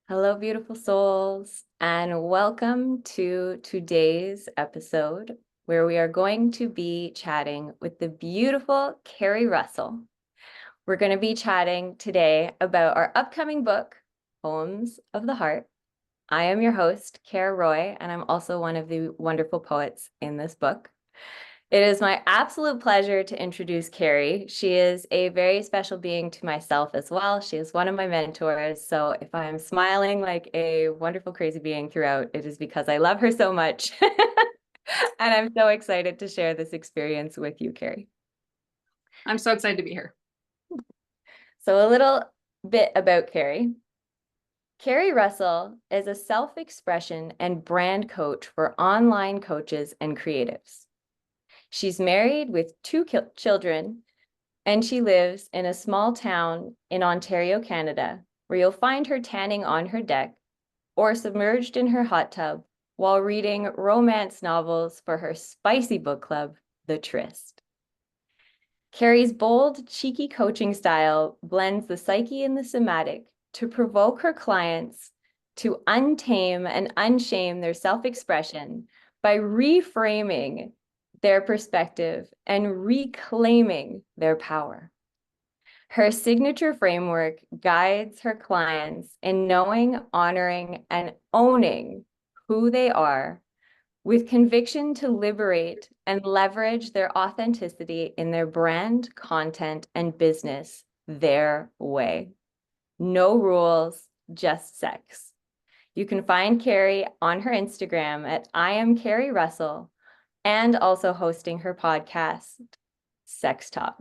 Hello, beautiful souls, and welcome to today's episode where we are going to be chatting with the beautiful Kari Russell. We're going to be chatting today about our upcoming book, Poems of the Heart. I am your host, Kara Roy, and I'm also one of the wonderful poets in this book. It is my absolute pleasure to introduce Kari. She is a very special being to myself as well. She is one of my mentors. So if I'm smiling like a wonderful, crazy being throughout, it is because I love her so much. And I'm so excited to share this experience with you, Kari. I'm so excited to be here. So a little bit about Kari. Kari Russell is a self-expression and brand coach for online coaches and creatives. She's married with two children, and she lives in a small town in Ontario, Canada, where you'll find her tanning on her deck or submerged in her hot tub while reading romance novels for her spicy book club, the Tryst. Kari's bold, cheeky coaching style blends the psyche and the somatic to provoke her clients to untame and unshame their self-expression by reframing their perspective and reclaiming their power. Her signature framework guides her clients in knowing, honoring, and owning who they are with conviction to liberate and leverage their authenticity in their brand, content, and business their way. No rules, just sex. You can find Kari on her Instagram at I am Kari Russell, and also hosting her podcast, Sex Talk.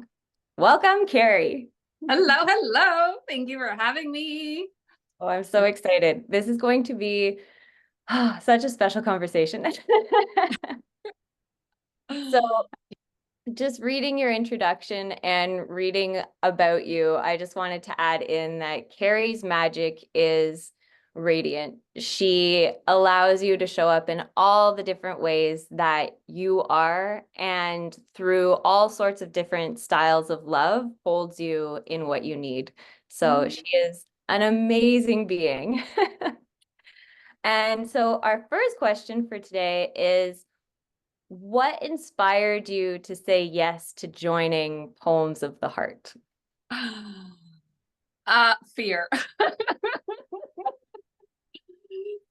Welcome, Kari. Hello. Thank you for having me. Oh, I'm so excited. This is going to be such a special conversation. So just reading your introduction and reading about you, I just wanted to add in that Kari's magic is radiant. She allows you to show up in all the different ways that you are, and through all sorts of different styles of love, holds you in what you need. So she is an amazing being. And so our first question for today is, what inspired you to say yes to joining Poems of the Heart? Fear.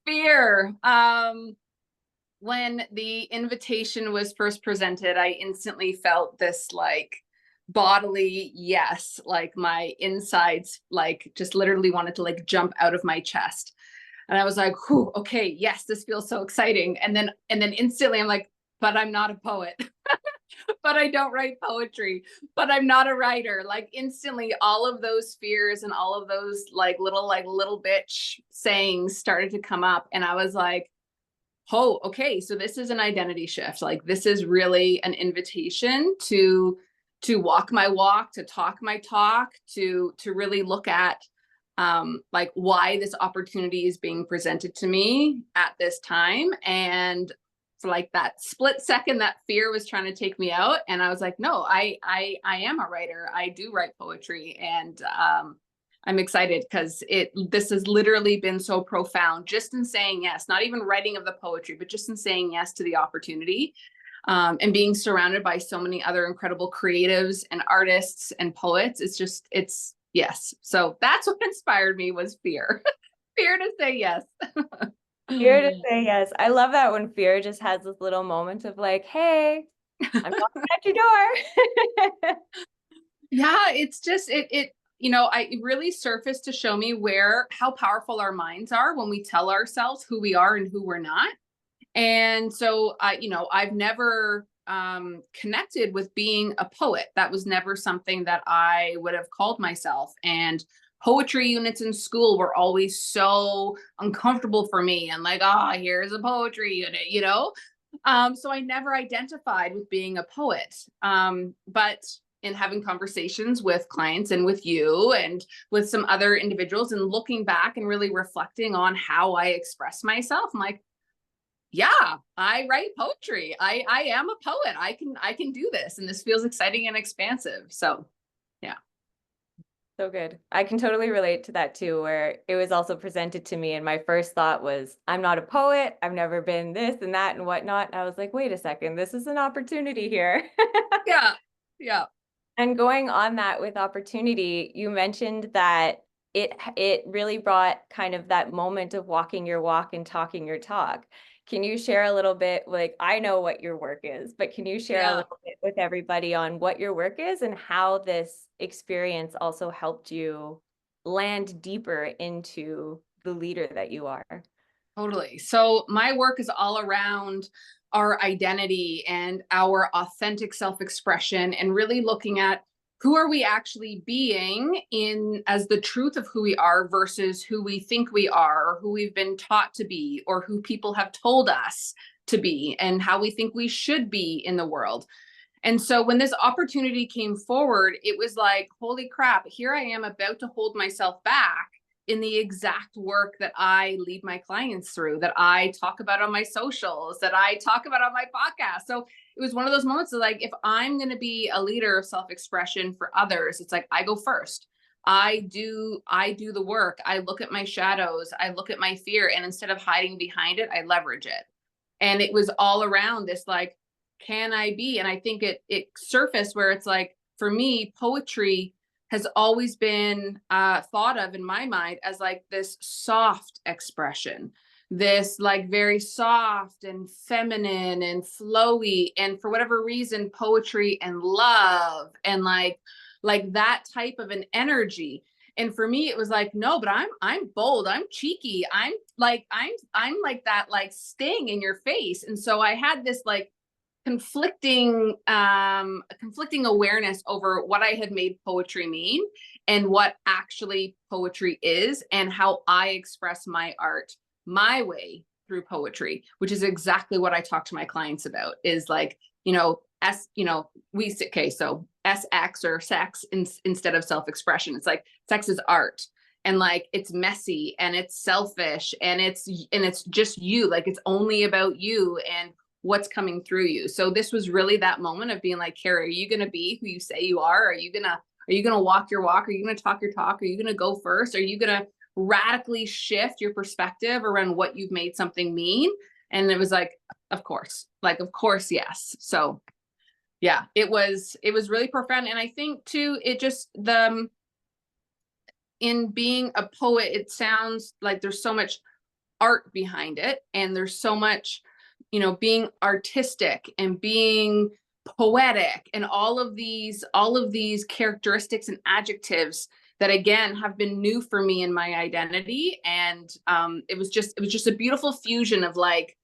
Fear. When the invitation was first presented, I instantly felt this like bodily yes, like my insides like just literally wanted to like jump out of my chest. And I was like, whew, okay, yes, this feels so exciting. And then instantly I'm like, but I'm not a poet. But I don't write poetry, but I'm not a writer. Like instantly all of those fears and all of those like little bitch sayings started to come up. And I was like, oh, okay, so this is an identity shift. Like this is really an invitation to walk my walk, to talk my talk, to really look at like why this opportunity is being presented to me at this time. And for like that split second, that fear was trying to take me out, and I was like, no, I am a writer. I do write poetry, and I'm excited because this has literally been so profound just in saying yes, not even writing of the poetry, but just in saying yes to the opportunity. And being surrounded by so many other incredible creatives and artists and poets. It's yes. So that's what inspired me, was fear. Fear to say yes. Fear to say yes. I love that when fear just has this little moment of like, hey, I'm knocking at your door. Yeah, it's just it it really surfaced to show me how powerful our minds are when we tell ourselves who we are and who we're not. And so I've never connected with being a poet. That was never something that I would have called myself. And poetry units in school were always so uncomfortable for me, and like, here's a poetry unit. So I never identified with being a poet. But in having conversations with clients and with you and with some other individuals and looking back and really reflecting on how I express myself, I'm like, yeah, I write poetry. I am a poet. I can do this, and this feels exciting and expansive. So yeah. So good. I can totally relate to that too, where it was also presented to me, and my first thought was, I'm not a poet. I've never been this and that and whatnot. And I was like, wait a second, this is an opportunity here. Yeah. Yeah. And going on that with opportunity, you mentioned that it really brought kind of that moment of walking your walk and talking your talk. Can you share a little bit, like, I know what your work is, but can you share a Yeah. little bit with everybody on what your work is and how this experience also helped you land deeper into the leader that you are? Totally. So my work is all around our identity and our authentic self-expression, and really looking at who are we actually being in as the truth of who we are versus who we think we are, or who we've been taught to be, or who people have told us to be, and how we think we should be in the world. And so when this opportunity came forward, it was like, holy crap, here I am about to hold myself back in the exact work that I lead my clients through, that I talk about on my socials, that I talk about on my podcast. So it was one of those moments of like, if I'm going to be a leader of self-expression for others, it's like, I go first. I do the work. I look at my shadows. I look at my fear. And instead of hiding behind it, I leverage it. And it was all around this, like, can I be? And I think it surfaced where it's like, for me, poetry has always been thought of in my mind as like this soft expression, this like very soft and feminine and flowy. And for whatever reason, poetry and love and like that type of an energy. And for me, it was like, no, but I'm bold, I'm cheeky, I'm like that, like sting in your face. And so I had this like conflicting awareness over what I had made poetry mean and what actually poetry is, and how I express my art my way through poetry, which is exactly what I talk to my clients about, is like, okay, so SX or sex instead of self-expression. It's like sex is art, and like it's messy and it's selfish and it's just you, like it's only about you and what's coming through you. So this was really that moment of being like, Kari, are you going to be who you say you are? Are you going to walk your walk? Are you going to talk your talk? Are you going to go first? Are you going to radically shift your perspective around what you've made something mean? And it was like, of course, yes. So yeah, it was really profound. And I think too, it just, in being a poet, it sounds like there's so much art behind it, and there's so much, being artistic and being poetic and all of these characteristics and adjectives that again have been new for me in my identity. And it was just a beautiful fusion of like,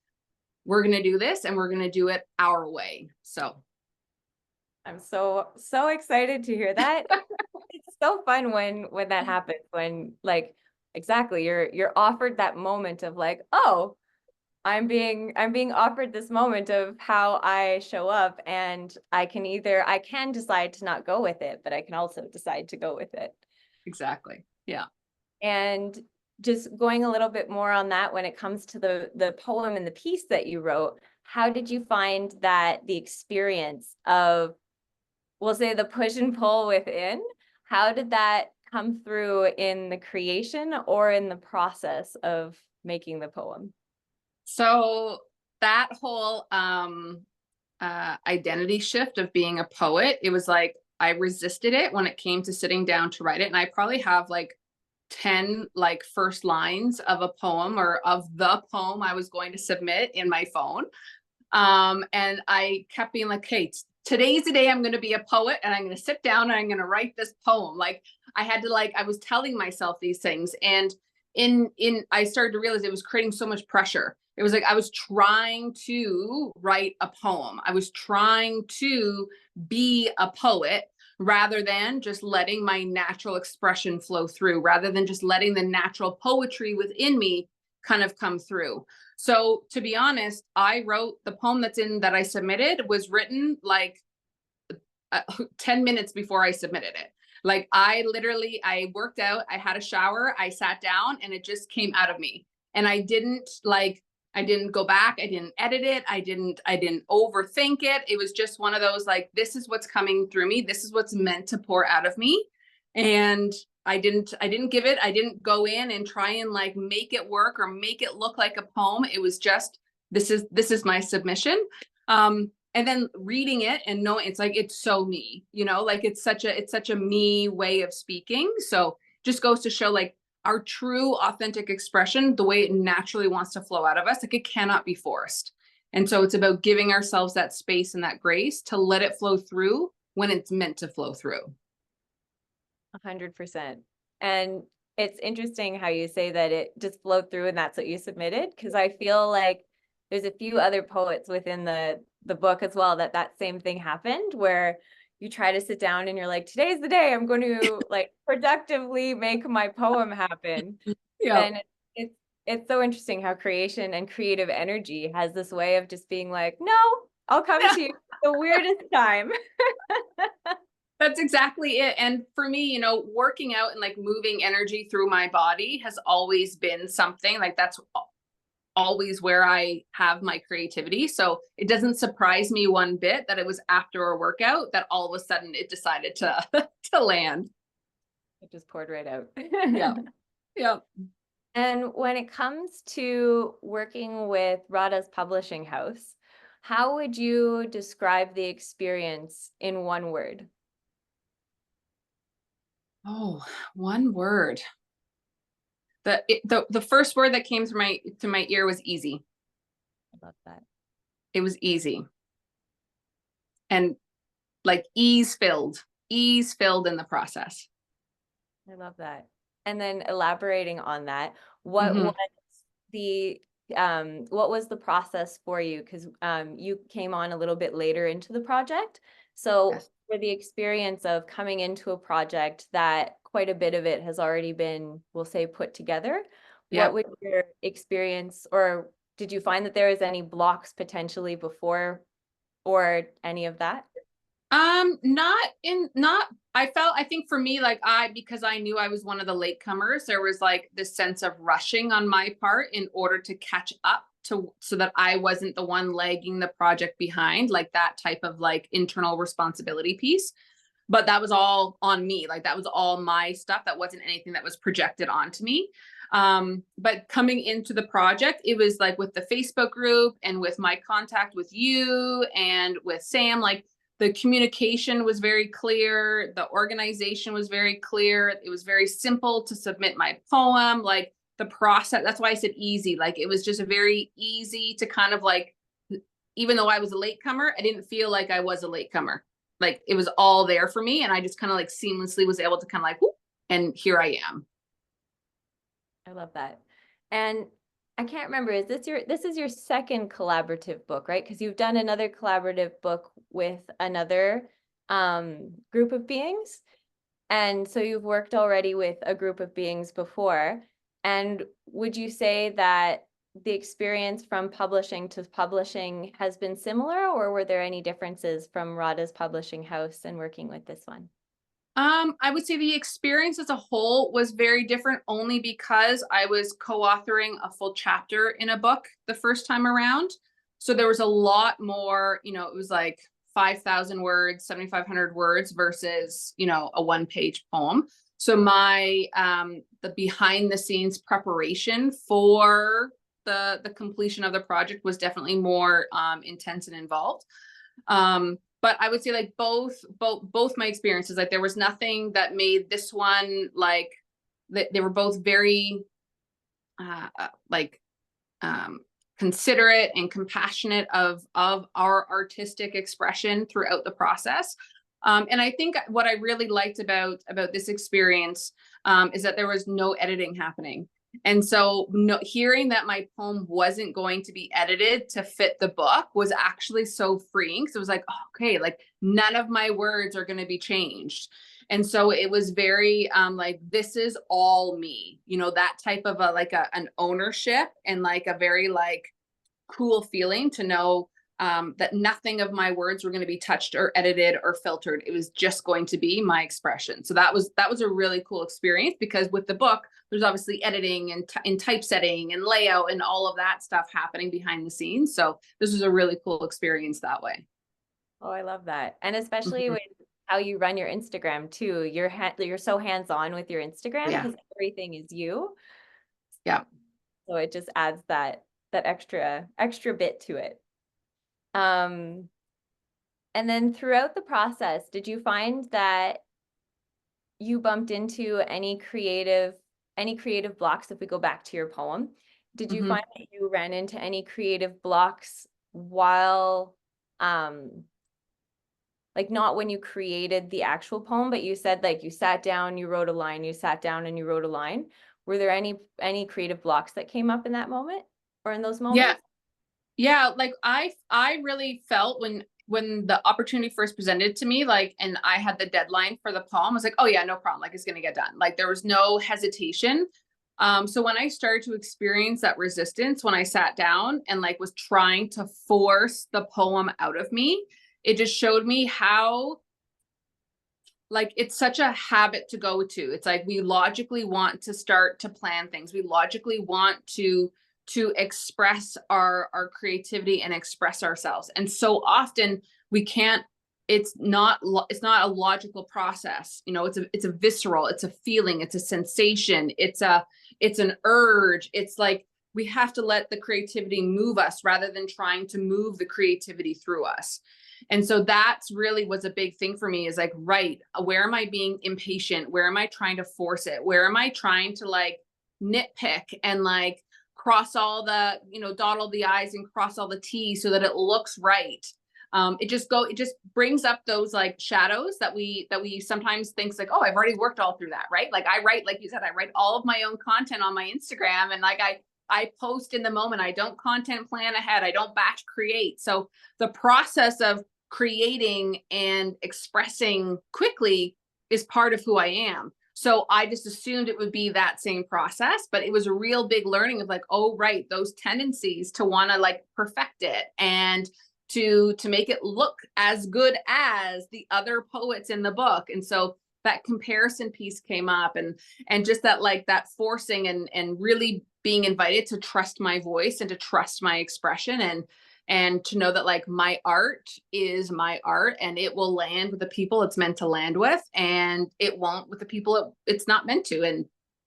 we're going to do this and we're going to do it our way. So I'm so excited to hear that. It's so fun when that happens, when like exactly you're offered that moment of like, oh, I'm being offered this moment of how I show up, and I can decide to not go with it, but I can also decide to go with it. exactly. Yeah. And just going a little bit more on that, when it comes to the poem and the piece that you wrote, how did you find that the experience of, we'll say, the push and pull within, how did that come through in the creation or in the process of making the poem? So that whole identity shift of being a poet, it was like I resisted it when it came to sitting down to write it. And I probably have like 10 like first lines of a poem or of the poem I was going to submit in my phone. And I kept being like, hey, today's the day I'm going to be a poet, and I'm going to sit down and I'm going to write this poem. Like I had to, like, I was telling myself these things. And I started to realize it was creating so much pressure. It was like I was trying to write a poem. I was trying to be a poet rather than just letting my natural expression flow through, rather than just letting the natural poetry within me kind of come through. So to be honest, I wrote the poem that I submitted was written like 10 minutes before I submitted it. Like I worked out, I had a shower, I sat down, and it just came out of me. And I didn't go back, I didn't edit it, I didn't overthink it. It was just one of those, like, this is what's coming through me, this is what's meant to pour out of me. And I didn't give it, I didn't go in and try and like make it work or make it look like a poem. It was just, this is my submission. And then reading it and knowing it's like, it's so me, you know, like it's such a me way of speaking. So just goes to show like our true authentic expression, the way it naturally wants to flow out of us, like it cannot be forced. And so it's about giving ourselves that space and that grace to let it flow through when it's meant to flow through. 100%. And it's interesting how you say that it just flowed through and that's what you submitted, because I feel like there's a few other poets within the book as well that same thing happened, where you try to sit down and you're like, today's the day I'm going to like productively make my poem happen. Yeah. And it's so interesting how creation and creative energy has this way of just being like, no, I'll come to you the weirdest time. That's exactly it. And for me, you know, working out and like moving energy through my body has always been something like that's always where I have my creativity. So it doesn't surprise me one bit that it was after a workout that all of a sudden it decided to to land. It just poured right out. Yeah. Yeah. And when it comes to working with Radha's publishing house, how would you describe the experience in one word? Oh, one word. The first word that came to my ear was easy. I love that. It was easy. And like ease filled in the process. I love that. And then elaborating on that, what Mm-hmm. was the what was the process for you? Because you came on a little bit later into the project. So Yes. for the experience of coming into a project that quite a bit of it has already been, we'll say, put together, what Yep. would your experience, or did you find that there was any blocks potentially before or any of that? Not I think for me, like because I knew I was one of the latecomers, there was like this sense of rushing on my part in order to catch up to so that I wasn't the one lagging the project behind, like that type of like internal responsibility piece. But that was all on me. Like that was all my stuff. That wasn't anything that was projected onto me. But coming into the project, it was like with the Facebook group and with my contact with you and with Sam, like the communication was very clear. The organization was very clear. It was very simple to submit my poem. Like the process, that's why I said easy. Like it was just very easy to kind of like, even though I was a latecomer, I didn't feel like I was a latecomer. Like it was all there for me. And I just kind of like seamlessly was able to kind of like, whoop, and here I am. I love that. And I can't remember, this is your second collaborative book, right? Because you've done another collaborative book with another group of beings. And so you've worked already with a group of beings before. And would you say that the experience from publishing to publishing has been similar, or were there any differences from Radha's publishing house and working with this one? I would say the experience as a whole was very different only because I was co-authoring a full chapter in a book the first time around. So there was a lot more, you know, it was like 5,000 words, 7,500 words versus, you know, a one-page poem. So my the behind the scenes preparation for the completion of the project was definitely more intense and involved. But I would say like both my experiences, like there was nothing that made this one like they were both very like considerate and compassionate of our artistic expression throughout the process. And I think what I really liked about this experience is that there was no editing happening. And so hearing that my poem wasn't going to be edited to fit the book was actually so freeing. So it was like, oh, okay, like none of my words are going to be changed. And so it was very like, this is all me, you know, that type of an ownership and like a very like cool feeling to know that nothing of my words were going to be touched or edited or filtered. It was just going to be my expression. So that was a really cool experience because with the book, there's obviously editing and typesetting and layout and all of that stuff happening behind the scenes. So this was a really cool experience that way. Oh, I love that. And especially with how you run your Instagram too. You're so hands-on with your Instagram Yeah. because everything is you. Yeah. So it just adds that extra bit to it. Um, and then throughout the process, did you find that you bumped into any creative blocks if we go back to your poem? Did you Mhm. find that you ran into any creative blocks while like not when you created the actual poem, but you said like you sat down, you wrote a line, you sat down and you wrote a line. Were there any creative blocks that came up in that moment or in those Yeah. moments? Yeah, like I really felt when the opportunity first presented to me, like, and I had the deadline for the poem, I was like, oh yeah, no problem. Like it's gonna get done. Like there was no hesitation. So when I started to experience that resistance, when I sat down and like was trying to force the poem out of me, it just showed me how like it's such a habit to go to. It's like we logically want to start to plan things. We logically want to express our creativity and express ourselves. And so often we can't, it's not a logical process. You know, it's a visceral, it's a feeling, it's a sensation, it's an urge. It's like we have to let the creativity move us rather than trying to move the creativity through us. And so that's really was a big thing for me is like, right, where am I being impatient? Where am I trying to force it? Where am I trying to like nitpick and like cross all the, you know, dot all the I's and cross all the T's so that it looks right? It just brings up those like shadows that we sometimes think like, oh, I've already worked all through that, right? Like I write, like you said, I write all of my own content on my Instagram, and like I post in the moment. I don't content plan ahead. I don't batch create. So the process of creating and expressing quickly is part of who I am. So I just assumed it would be that same process, but it was a real big learning of like, oh, right, those tendencies to want to like perfect it and to make it look as good as the other poets in the book. And so that comparison piece came up, and just that like that forcing and really being invited to trust my voice and to trust my expression, and to know that like my art is my art and it will land with the people it's meant to land with, and it won't with the people it's not meant to. And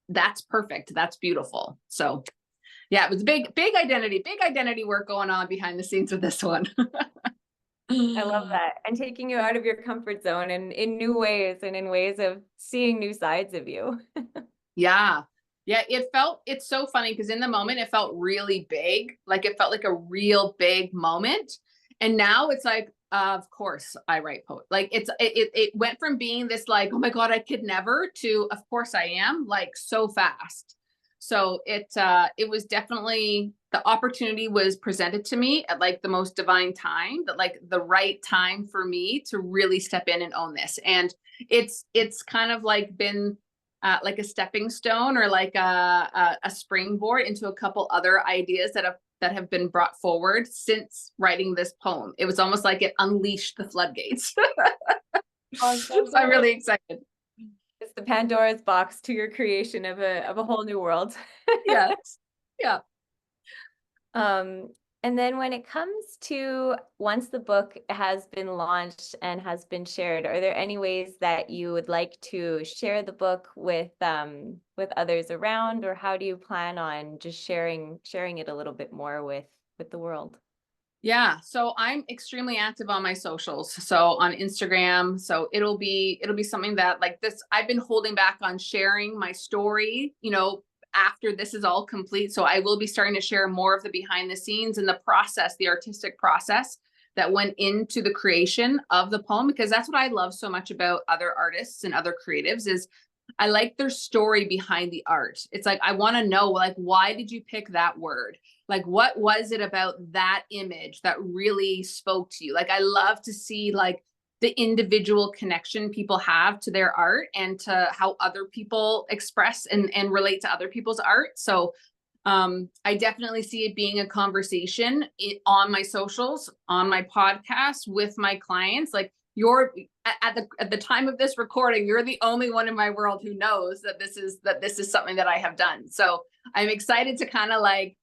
that's perfect. That's beautiful. So yeah, it was big identity work going on behind the scenes with this one. I love that. And taking you out of your comfort zone and in new ways and in ways of seeing new sides of you. Yeah. Yeah, it's so funny because in the moment it felt really big. Like it felt like a real big moment. And now it's like, of course I write poetry. Like it went from being this like, oh my God, I could never, to of course I am, like so fast. So it was definitely, the opportunity was presented to me at like the most divine time, that like the right time for me to really step in and own this. And it's kind of like been like a stepping stone or like a springboard into a couple other ideas that have been brought forward since writing this poem. It was almost like it unleashed the floodgates. Oh, So I'm really excited. it's the Pandora's box to your creation of a whole new world. Yes. Yeah. Um, and then when it comes to once the book has been launched and has been shared, are there any ways that you would like to share the book with others around, or how do you plan on just sharing it a little bit more with the world? Yeah, so I'm extremely active on my socials. So on Instagram, so it'll be something that like this I've been holding back on sharing my story, you know, after this is all complete. So I will be starting to share more of the behind the scenes and the process, the artistic process that went into the creation of the poem, because that's what I love so much about other artists and other creatives is I like their story behind the art. It's like I want to know like why did you pick that word? Like what was it about that image that really spoke to you? Like I love to see like the individual connection people have to their art and to how other people express and relate to other people's art. So I definitely see it being a conversation on my socials, on my podcast with my clients. Like you're at the time of this recording, you're the only one in my world who knows that this is something that I have done. So I'm excited to kind of like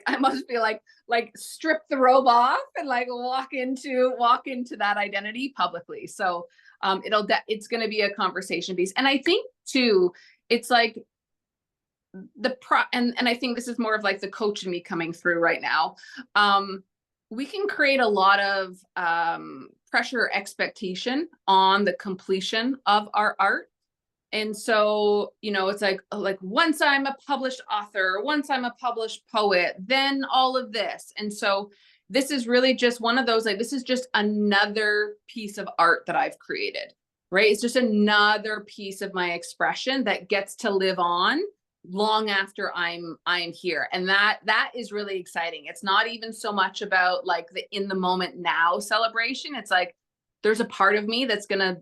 I must feel like strip the robe off and like walk into that identity publicly. So It's going to be a conversation piece. And I think too, it's like and I think this is more of like the coach in me coming through right now. We can create a lot of pressure or expectation on the completion of our art. And so, you know, it's like once I'm a published author, once I'm a published poet, then all of this. And so this is really just one of those, like, this is just another piece of art that I've created, right? It's just another piece of my expression that gets to live on long after I'm here. And that is really exciting. It's not even so much about like the in the moment now celebration. It's like, there's a part of me that's going to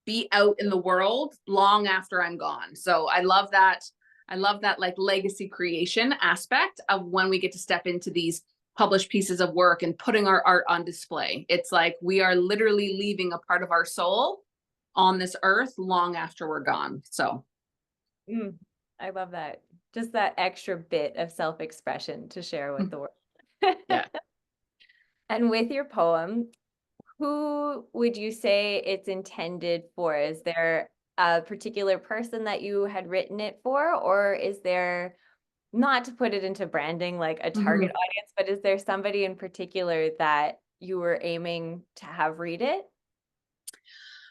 be out in the world long after I'm gone. So I love that. I love that like legacy creation aspect of when we get to step into these published pieces of work and putting our art on display. It's like we are literally leaving a part of our soul on this earth long after we're gone. So I love that. Just that extra bit of self-expression to share with the world. Yeah. And with your poem, who would you say it's intended for? Is there a particular person that you had written it for, or is there, not to put it into branding like a target audience, but is there somebody in particular that you were aiming to have read it?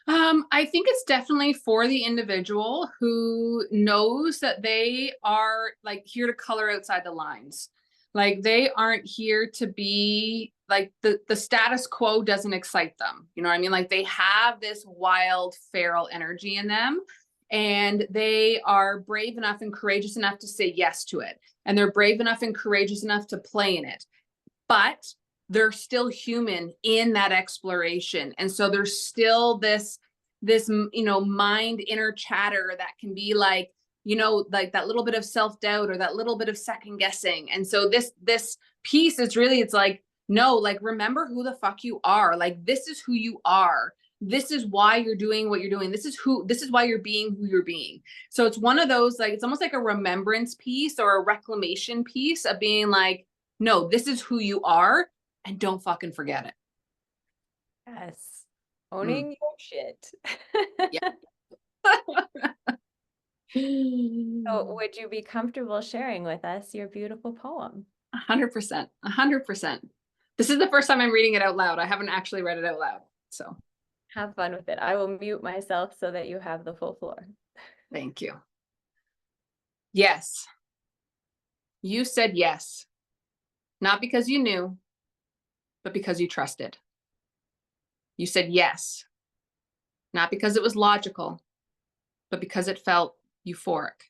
I think it's definitely for the individual who knows that they are like here to color outside the lines. Like they aren't here to be like the status quo doesn't excite them. You know what I mean? Like they have this wild feral energy in them, and they are brave enough and courageous enough to say yes to it. And they're brave enough and courageous enough to play in it. But they're still human in that exploration. And so there's still this, you know, mind inner chatter that can be like, you know, like that little bit of self-doubt or that little bit of second guessing. And so this piece is really, it's like, no, like, remember who the fuck you are. Like, this is who you are. This is why you're doing what you're doing. This is why you're being who you're being. So it's one of those, like, it's almost like a remembrance piece or a reclamation piece of being like, no, this is who you are, and don't fucking forget it. Yes. Owning your shit. Yeah. So would you be comfortable sharing with us your beautiful poem? 100%. 100%. This is the first time I'm reading it out loud. I haven't actually read it out loud. So have fun with it. I will mute myself so that you have the full floor. Thank you. Yes. You said yes. Not because you knew, but because you trusted. You said yes. Not because it was logical, but because it felt euphoric.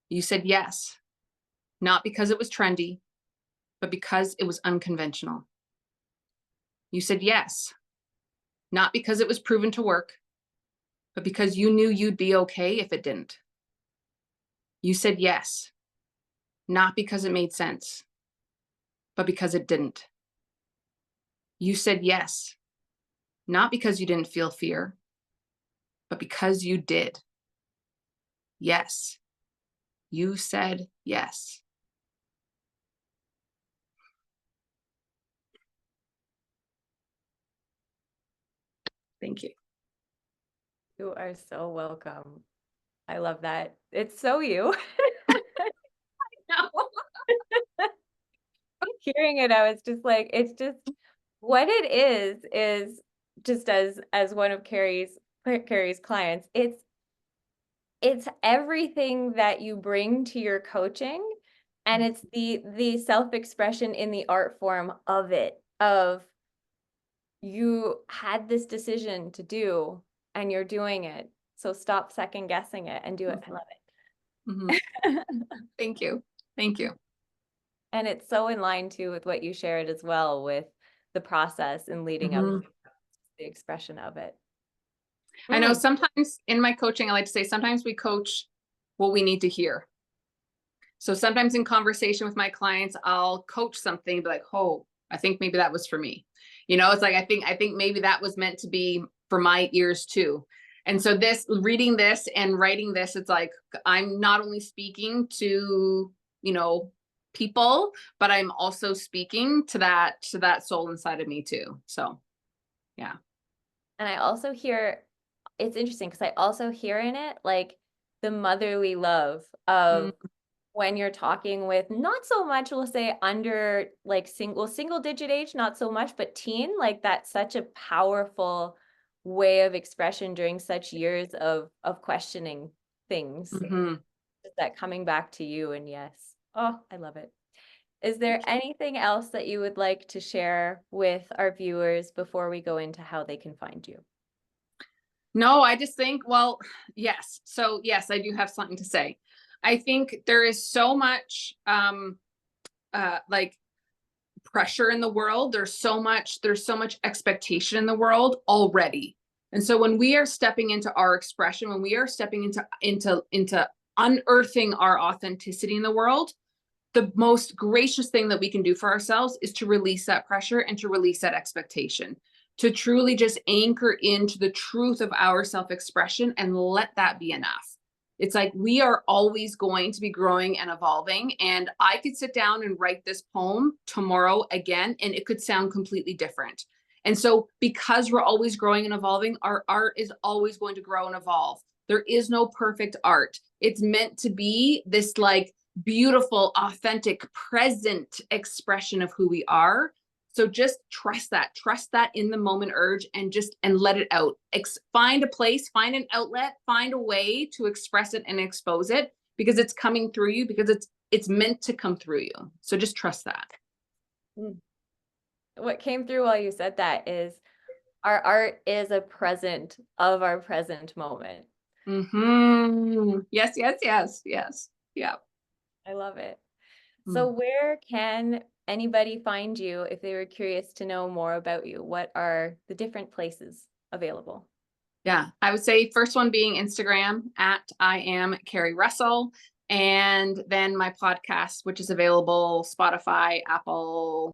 You said yes. Not because it was trendy, but because it was unconventional. You said yes. Not because it was proven to work, but because you knew you'd be okay if it didn't. You said yes. Not because it made sense, but because it didn't. You said yes. Not because you didn't feel fear, but because you did. Yes. You said yes. Thank you. You are so welcome. I love that. It's so you. No. Hearing it, I was just like, it's just what it is just as one of Kari's clients, it's everything that you bring to your coaching, and it's the self-expression in the art form of it, of you had this decision to do and you're doing it. So stop second guessing it and do it. I love it. Thank you. Thank you. And it's so in line too with what you shared as well with the process and leading up to the expression of it. I know sometimes in my coaching, I like to say, sometimes we coach what we need to hear. So sometimes in conversation with my clients, I'll coach something, be like, oh, I think maybe that was for me. You know, it's like, I think maybe that was meant to be for my ears too. And so reading this and writing this, it's like, I'm not only speaking to, you know, people, but I'm also speaking to that soul inside of me too. So, yeah. And I also hear, it's interesting because I also hear in it like the motherly love Mm, of when you're talking with not so much, we'll say under like single digit age, not so much, but teen, like that's such a powerful way of expression during such years of questioning things. mhm. That coming back to you, and yes. Oh, I love it. Is there anything else that you would like to share with our viewers before we go into how they can find you? No, I just think, well, yes. So yes, I do have something to say. I think there is so much like pressure in the world. There's so much expectation in the world already. And so when we are stepping into our expression, when we are stepping into unearthing our authenticity in the world, the most gracious thing that we can do for ourselves is to release that pressure and to release that expectation, to truly just anchor into the truth of our self expression and let that be enough. It's like we are always going to be growing and evolving. And I could sit down and write this poem tomorrow again, and it could sound completely different. And so, because we're always growing and evolving, our art is always going to grow and evolve. There is no perfect art. It's meant to be this like beautiful, authentic, present expression of who we are. So just trust that in the moment urge and let it out. Find a place, find an outlet, find a way to express it and expose it because it's coming through you because it's meant to come through you. So just trust that. Mm. What came through while you said that is our art is a present of our present moment. Yes, yes, yes, yes. Yeah. I love it. So Mm. where can anybody find you if they were curious to know more about you? What are the different places available? Yeah, I would say first one being Instagram at I am Kari Russell. And then my podcast, which is available Spotify, Apple,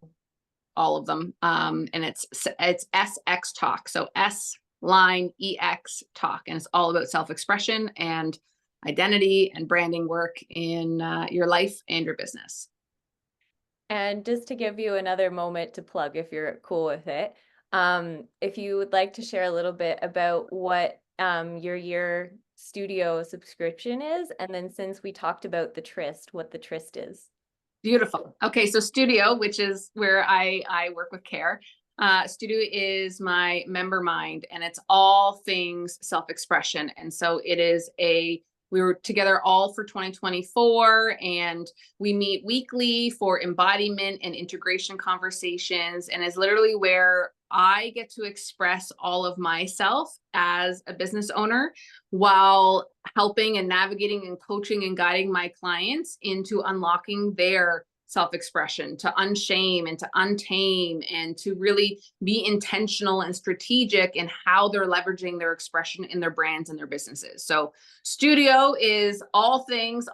all of them. And it's SX Talk. So S line EX Talk. And it's all about self-expression and identity and branding work in your life and your business. And just to give you another moment to plug if you're cool with it, if you would like to share a little bit about what your year studio subscription is, and then since we talked about the Tryst, what the Tryst is. Beautiful. Okay, so studio, which is where I work with Care. Studio is my member mind, and it's all things self-expression. And so it is we were together all for 2024, and we meet weekly for embodiment and integration conversations, and is literally where I get to express all of myself as a business owner while helping and navigating and coaching and guiding my clients into unlocking their self-expression, to unshame and to untame and to really be intentional and strategic in how they're leveraging their expression in their brands and their businesses. So studio is all things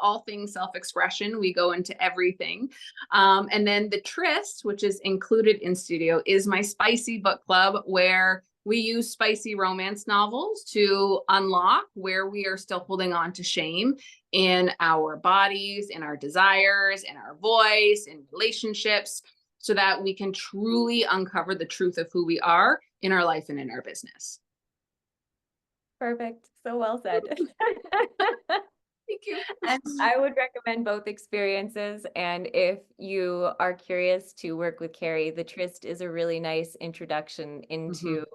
self-expression. We go into everything. And then the Tryst, which is included in studio, is my spicy book club where we use spicy romance novels to unlock where we are still holding on to shame in our bodies, in our desires, in our voice, in relationships, so that we can truly uncover the truth of who we are in our life and in our business. Perfect. So well said. Thank you. And I would recommend both experiences. And if you are curious to work with Kari, the Tryst is a really nice introduction into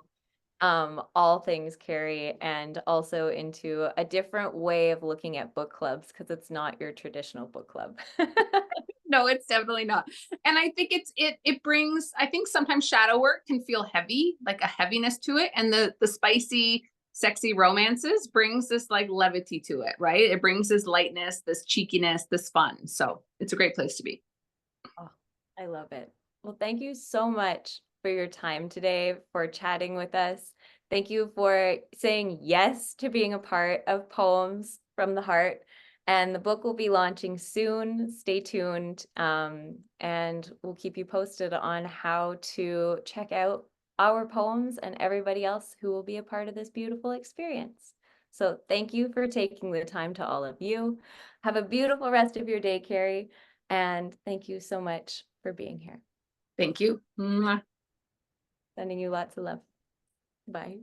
all things Kari and also into a different way of looking at book clubs because it's not your traditional book club. No, it's definitely not. And I think it brings, I think sometimes shadow work can feel heavy, like a heaviness to it. And the spicy, sexy romances brings this like levity to it, right? It brings this lightness, this cheekiness, this fun. So it's a great place to be. Oh, I love it. Well, thank you so much for your time today, for chatting with us. Thank you for saying yes to being a part of Poems from the Heart. And the book will be launching soon. Stay tuned. And we'll keep you posted on how to check out our poems and everybody else who will be a part of this beautiful experience. So thank you for taking the time to all of you. Have a beautiful rest of your day, Kari. And thank you so much for being here. Thank you. Mwah. Sending you lots of love. Bye.